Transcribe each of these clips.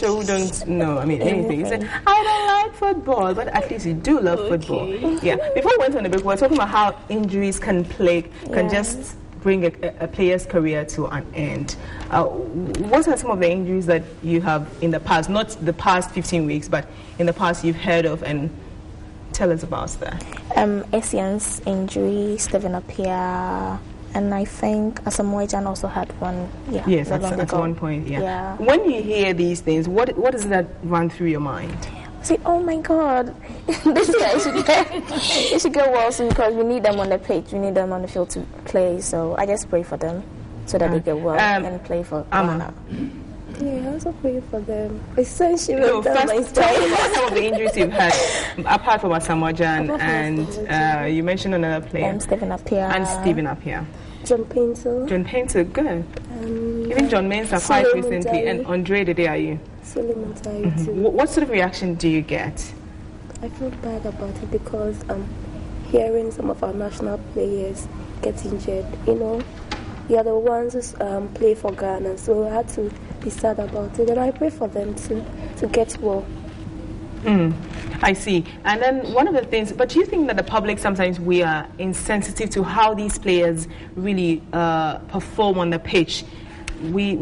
sure who don't know, anything. You said, I don't like football, but at least you do love football. Yeah. Before we went on the break, we were talking about how injuries can just bring a player's career to an end. What are some of the injuries that you have in the past, not the past 15 weeks, but in the past you've heard of, and tell us about that? Essence injury, Stephen Appiah, and I think Asamoah also had one. Yeah, yes, at one point. Yeah. When you hear these things, what does that run through your mind? I say, oh my God, this guy should get well soon, because we need them on the pitch, we need them on the field to play. So I just pray for them so that they get well and play for Ghana. Yeah, I also pray for them. Essentially, first, tell me about some of the injuries you've had, apart from Asamoah and you mentioned another player. Stephen Appiah. John Painter, good. Even John Mensah quite recently, and Andre Dede Ayew. Suleiman too. What sort of reaction do you get? I feel bad about it because hearing some of our national players get injured, they are the ones who play for Ghana, so I had to be sad about it, and I pray for them to get well. I see. And then one of the things, but do you think that the public sometimes we are insensitive to how these players really perform on the pitch? We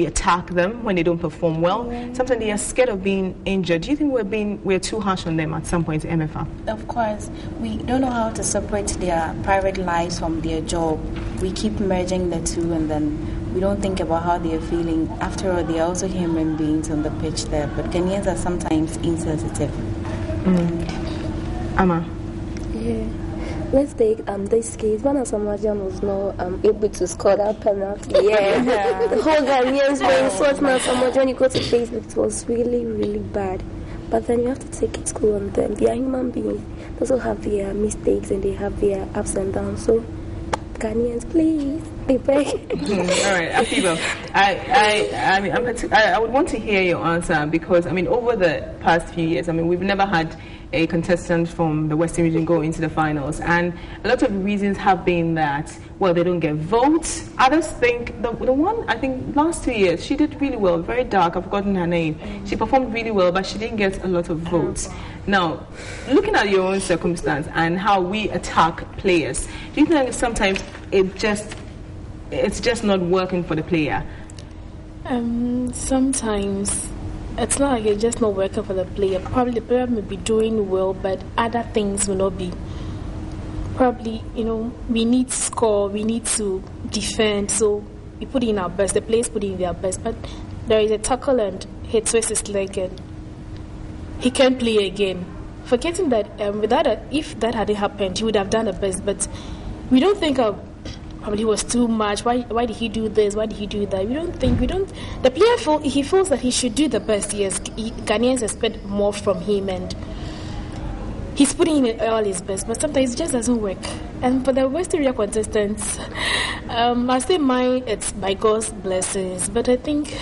attack them when they don't perform well. Sometimes they are scared of being injured. Do you think we're too harsh on them at some point, MFA? Of course. We don't know how to separate their private lives from their job. We keep merging the two, and then we don't think about how they are feeling. After all, they are also human beings on the pitch there. But Ghanaians are sometimes insensitive. Amma? Yeah. Let's take this case. When Asamoah was not able to score that penalty. Yeah. The whole Ghanaians were insulting Asamoah. You go to Facebook, it was really, really bad. But then you have to take it cool on them. They are human beings. They also have their mistakes and they have their ups and downs. So, Ghanaians, please, I beg. All right, Akiba. I would want to hear your answer because over the past few years, we've never had a contestant from the Western region go into the finals, and a lot of reasons have been that they don't get votes. Others think the one I think last 2 years she did really well, very dark. I've forgotten her name. She performed really well, but she didn't get a lot of votes. Now, looking at your own circumstance and how we attack players, do you think sometimes it's just not working for the player? Sometimes it's not like it's just not working for the player. Probably the player may be doing well, but other things will not be. Probably, we need to score, we need to defend, so we put in our best. The players put in their best, but there is a tackle and he twists his leg and he can't play again. Forgetting that if that hadn't happened, he would have done the best, but we don't think of probably was too much. Why did he do this? Why did he do that? The player feels that he should do the best. Yes, Ghanaians expect more from him, and he's putting in all his best, but sometimes it just doesn't work. And for the West Area contestants, I say it's by God's blessings, but I think.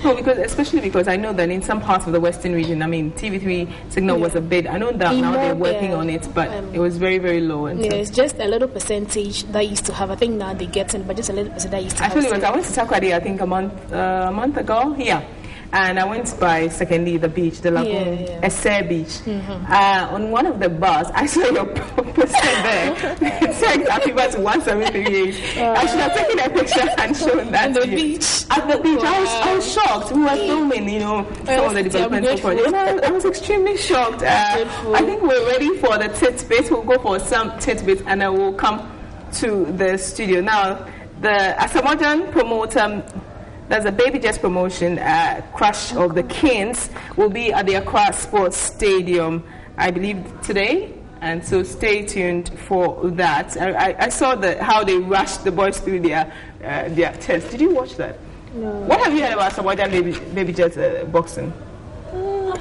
No, especially because I know that in some parts of the Western region, TV3 signal was a bit. I know that now they're working on it, but it was very, very low. It's just a little percentage that used to have. I think now they get in, but just a little percentage that used to have. Actually, I went to Takoradi, I think a month ago. Yeah. And I went by secondly the beach, the lagoon, Ese Beach. On one of the bars, I saw your poster there. It said Akiba to 173. I should have taken a picture and shown that at the beach. At the beach, I was shocked. We were filming, some of the developmental projects. I was extremely shocked. I think we're ready for the tidbits. We'll go for some tidbits, and I will come to the studio now. The Asamoah promoter. There's a Baby Jets promotion, Crush of the Kings, will be at the Accra Sports Stadium, I believe, today. And so stay tuned for that. I saw how they rushed the boys through their test. Did you watch that? No. What have you heard about Asamoah Baby Jets boxing?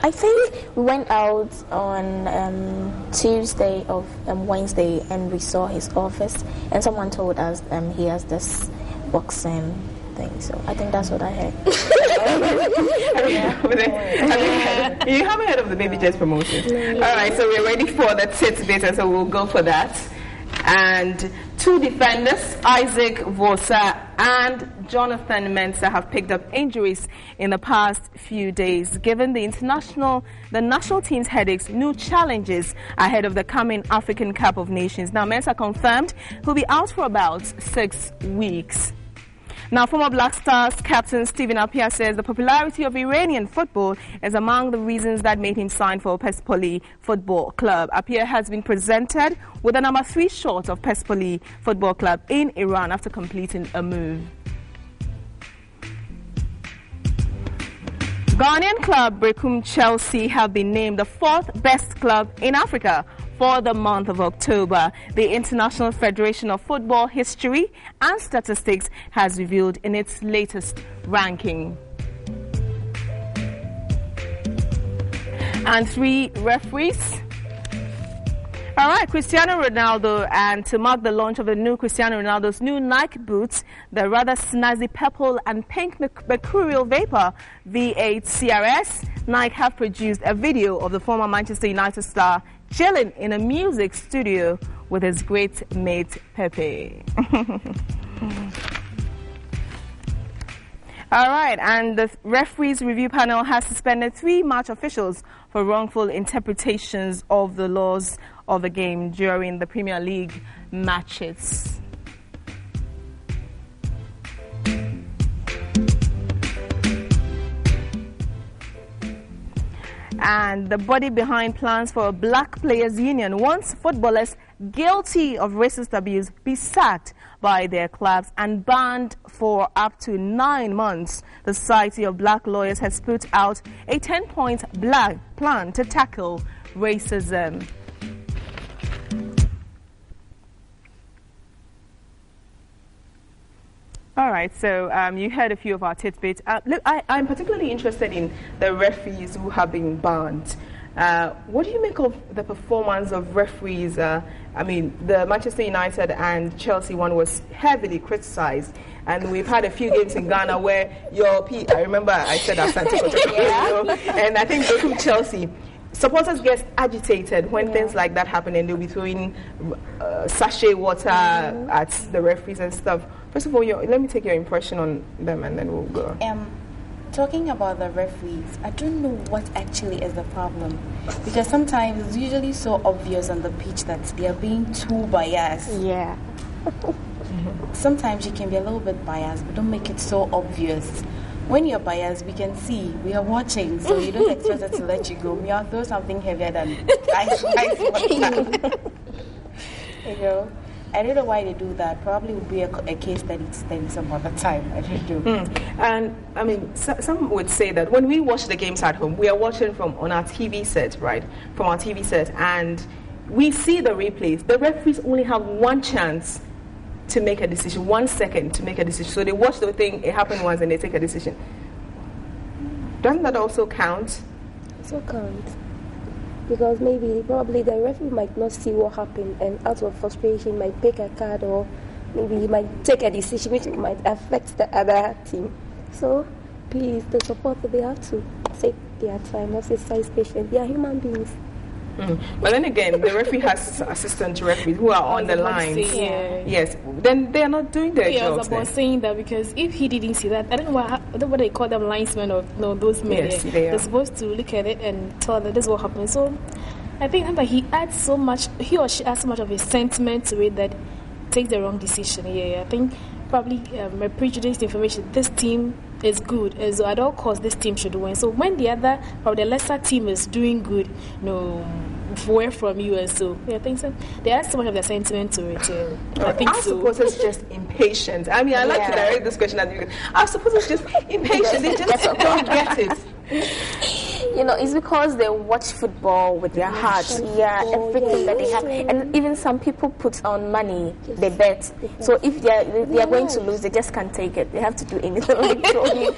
I think we went out on Tuesday of Wednesday, and we saw his office, and someone told us he has this boxing thing, so I think that's what I heard. You haven't heard of the Baby Jets promotion? No. All right, so we're ready for the tidbit, and so we'll go for that. And two defenders, Isaac Vosa and Jonathan Mensah have picked up injuries in the past few days, giving the national team's headaches new challenges ahead of the coming African Cup of Nations. Now, Mensah confirmed he'll be out for about 6 weeks. Now, former Black Stars captain Stephen Appiah says the popularity of Iranian football is among the reasons that made him sign for Persepolis Football Club. Appiah has been presented with the number 3 shot of Persepolis Football Club in Iran after completing a move. Ghanaian club Brekum Chelsea have been named the 4th best club in Africa for the month of October. The International Federation of Football History and Statistics has revealed in its latest ranking. And 3 referees. All right, Cristiano Ronaldo, and to mark the launch of the new Cristiano Ronaldo's new Nike boots, the rather snazzy purple and pink mercurial vapor V8 CRS, Nike have produced a video of the former Manchester United star chilling in a music studio with his great mate Pepe. All right, and the referees review panel has suspended 3 match officials for wrongful interpretations of the laws of the game during the Premier League matches. And the body behind plans for a Black Players Union wants footballers guilty of racist abuse be sacked by their clubs and banned for up to 9 months. The Society of Black Lawyers has put out a 10-point plan to tackle racism. All right, so you heard a few of our tidbits. Look, I'm particularly interested in the referees who have been banned. What do you make of the performance of referees? I mean, the Manchester United and Chelsea one was heavily criticized, and we've had a few games in Ghana where I remember I said Asante and I think from Chelsea, supporters get agitated when things like that happen, and they'll be throwing sachet water at the referees and stuff. First of all, let me take your impression on them, and then we'll go. Talking about the referees, I don't know what actually is the problem, because sometimes it's usually so obvious on the pitch that they are being too biased. Yeah. Sometimes you can be a little bit biased, but don't make it so obvious. When you're biased, we can see, we are watching, so you don't expect us to let you go. We are throw something heavier than ice water. You know? I don't know why they do that. Probably would be a case study some other time. I don't know. And I mean, some would say that when we watch the games at home, we are watching on our TV set, right? From our TV set, and we see the replays. The referees only have 1 chance to make a decision, 1 second to make a decision. So they watch the thing, it happened once, and they take a decision. Doesn't that also count? It also counts. Because probably the referee might not see what happened, and out of frustration might pick a card, or maybe he might take a decision which might affect the other team. So please, the supporter, they have to take their time, exercise patience. They are human beings. But then again, the referee has assistant referees who are on the line. Yes, then they are not doing their jobs. I was about saying that, because if he didn't see that, I don't know what they call them, linesmen or those men. Yes, they're supposed to look at it and tell that this is what happened. So I think that he or she adds so much of a sentiment to it that takes the wrong decision. I think probably prejudiced information. This team is good, and so at all costs this team should win. So when the lesser team is doing good, away from you, and so I think so. They add so much of their sentiment to it. I think our supporters just impatient. I mean, I like to direct this question at you. Our supporters just impatient. They just don't get it. It's because they watch football with their hearts. Everything that they have, and even some people put on money. They bet. So if they are going to lose, they just can't take it. They have to do anything like throwing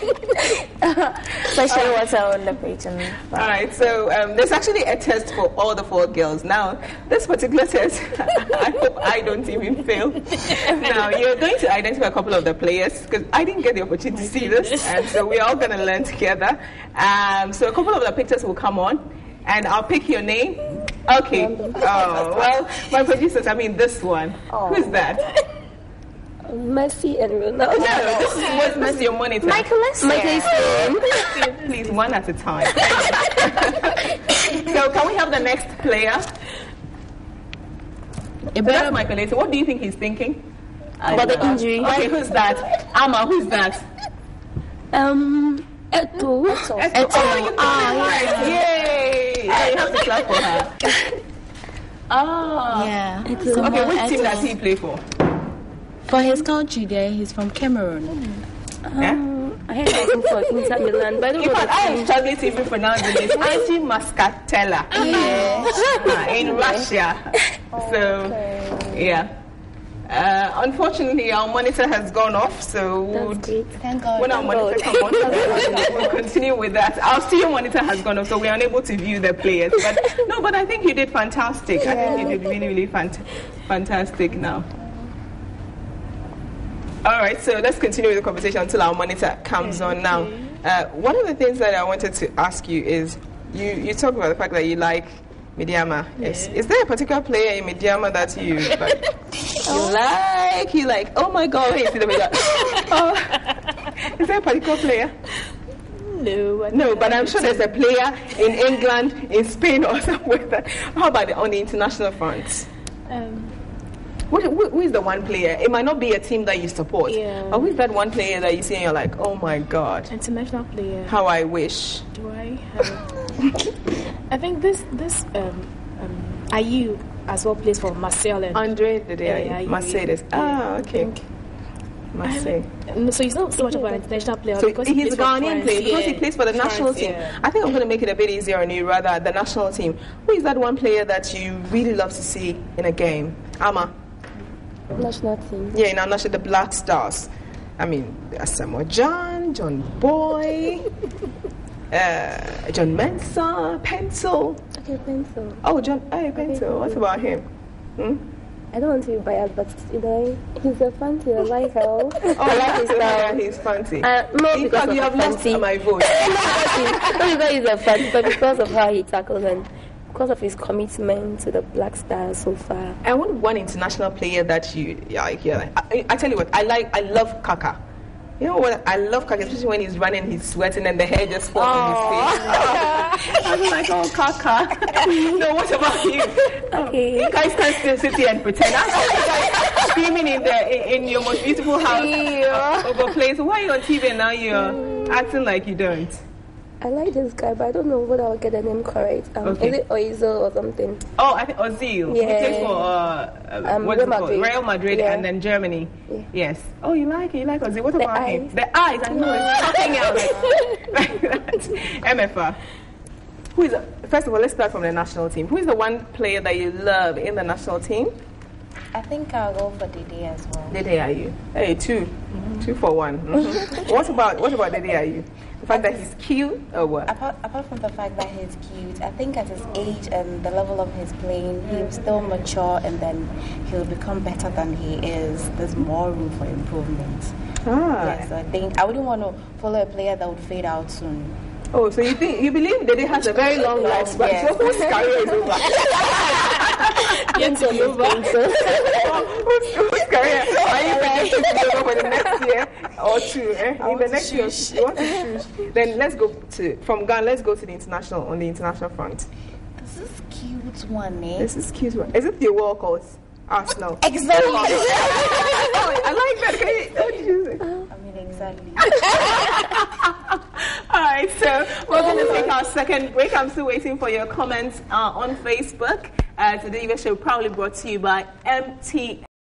special water on the pitch. All right. So there's actually a test for all the 4 girls. Now, this particular test, I hope I don't even fail. Now, you're going to identify a couple of the players, because I didn't get the opportunity to see this, and so we're all going to learn together. So a couple of the pictures will come on, and I'll pick your name. Okay. Oh, well, my producers, this one. Who's that? Messi and Ronaldo. No, this is your monitor. Michael Essien. Please, one at a time. So, can we have the next player? That's Michael Essien. What do you think he's thinking? About the injury. Okay, who's that? Amma, who's that? Eto. Yay! Yeah, you have to clap for her. Yeah. Okay, which team does he play for? For his country there, he's from Cameroon. I heard him for Inter Milan, but I don't In know fact, I am struggling to even pronounce the name. Angie Muscatella. In Russia. So, yeah. Unfortunately, our monitor has gone off, so Thank God. when our monitor comes on, we'll continue with that. Our studio monitor has gone off, so we're unable to view the players. But I think you did fantastic. I think you did really, really fantastic now. All right, so let's continue with the conversation until our monitor comes on now. One of the things that I wanted to ask you is, you talked about the fact that you like Midiama. Yes. Is there a particular player in Midiama that you like? You like? Oh my God! Hey, see the is there a particular player? No, but I'm sure there's a player in England, in Spain, or somewhere. How about on the international front? Who is the one player? It might not be a team that you support. But who is that one player that you see and you're like, oh my God? International player. How I wish. Do I I think this Ayew as well plays for Marseille. And Andre Ayew. Marseille. Okay. Marseille. So he's not so much of an international player. So because he's a Ghanaian player because he plays for the national team. Yeah. I think I'm going to make it a bit easier on you, rather, the national team. Who is that one player that you really love to see in a game? Amma? National team. Yeah, in our national, the Black Stars. I mean, Samuel John Boy, John Mensah, Pencil. Okay, Pencil. Oh, Pencil. What about him? I don't want to be biased, but he's a fancy. I like her. Oh, I like his style. He's fancy. No, because you have lost my vote. Not because he's a fancy, but because of how he tackles and because of his commitment to the Black Stars so far. I want one international player that you like. I tell you what, I love Kaka. You know what? I love Kaka, especially when he's running, he's sweating, and the hair just falls on his face. I'm like, oh, Kaka. No, what about you? Okay. You guys can't still sit here and pretend. I saw you guys screaming in your most beautiful house of a place. Why are you on TV and now you're acting like you don't? I like this guy, but I don't know whether I'll get the name correct. Is it Oizo or something? Oh, I think Ozil. Yeah. He plays for Real Madrid and then Germany. Yeah. Yes. Oh, you like Ozil. What about him? The eyes. I know it's popping out like MFR. First of all, let's start from the national team. Who is the one player that you love in the national team? I think I'll go for Dede as well. Dede Ayew. Hey, two for one. What about Dede Ayew? The fact that he's cute or what? Apart from the fact that he's cute, I think at his age and the level of his playing, he's still mature and then he'll become better than he is. There's more room for improvement. Yes, I think I wouldn't want to follow a player that would fade out soon. Oh, so you believe Dede has a very long lifespan? Yes. So whose career is over? Whose career? Are you predicting to be over for the next year or two? In the next year, you want to choose? Then let's go from Ghana. Let's go to the international front. This is cute one, This is cute one. Is it the World Course? Arsenal. Exactly. Oh, I like that. Can you choose it? I mean, exactly. All right, so we're going to take our second break. I'm still waiting for your comments on Facebook. Today, Diva Show proudly brought to you by MT.